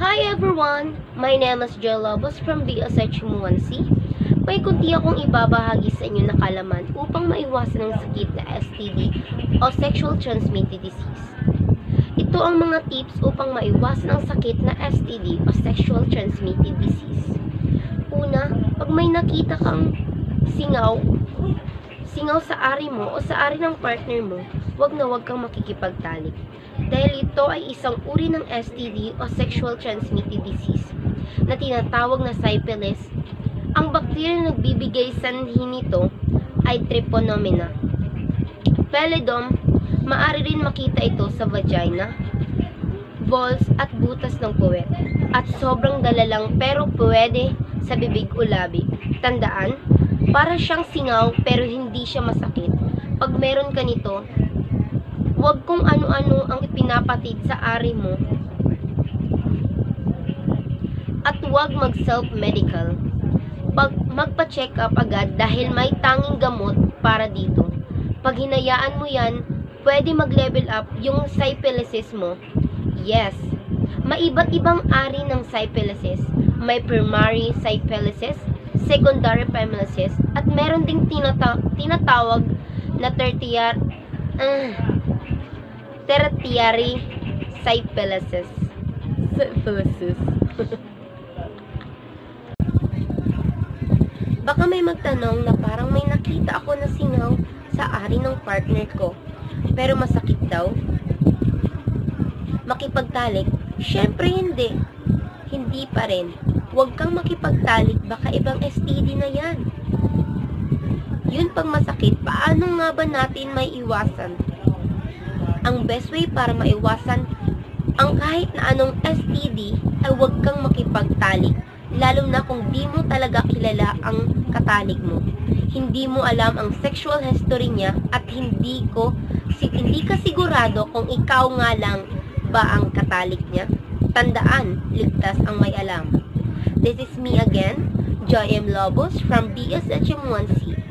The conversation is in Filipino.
Hi everyone! My name is Joel Lobos from BSH1C. May kunti akong ibabahagi sa inyo na kalaman upang maiwasan ang sakit na STD o Sexual Transmitted Disease. Ito ang mga tips upang maiwasan ang sakit na STD o Sexual Transmitted Disease. Una, pag may nakita kang singaw sa ari mo o sa ari ng partner mo, wag kang makikipagtalik. Dahil ito ay isang uri ng STD o Sexual Transmitted Disease na tinatawag na syphilis. Ang bakterya na nagbibigay sanhi nito ay Treponema pallidum. Maaari rin makita ito sa vagina, balls at butas ng puwet. At sobrang dala lang pero pwede sa bibig o labi. Tandaan, para siyang singaw pero hindi siya masakit. Pag meron ka nito, huwag kung ano-ano ang ipinapatid sa ari mo. At huwag mag-self-medical. Magpa-check up agad dahil may tanging gamot para dito. Pag hinayaan mo yan, pwede mag-level up yung syphilisis mo. Yes, may iba't ibang ari ng syphilisis. May primary syphilisis, secondary syphilisis, at meron ding tinatawag na tertiary syphilisis. Baka may magtanong na parang may nakita ako na singaw sa ari ng partner ko, pero masakit daw. Makipagtalik? Syempre hindi. Hindi pa rin. Huwag kang makipagtalik, baka ibang STD na yan. Yun pang masakit, paano nga ba natin may iwasan? Ang best way para maiwasan ang kahit na anong STD ay huwag kang makipagtalik, lalo na kung di mo talaga kilala ang katalik mo. Hindi mo alam ang sexual history niya at hindi ka sigurado kung ikaw nga lang ba ang katalik niya. Tandaan, ligtas ang may alam. This is me again, Joy M. Lobos from BSHM1C.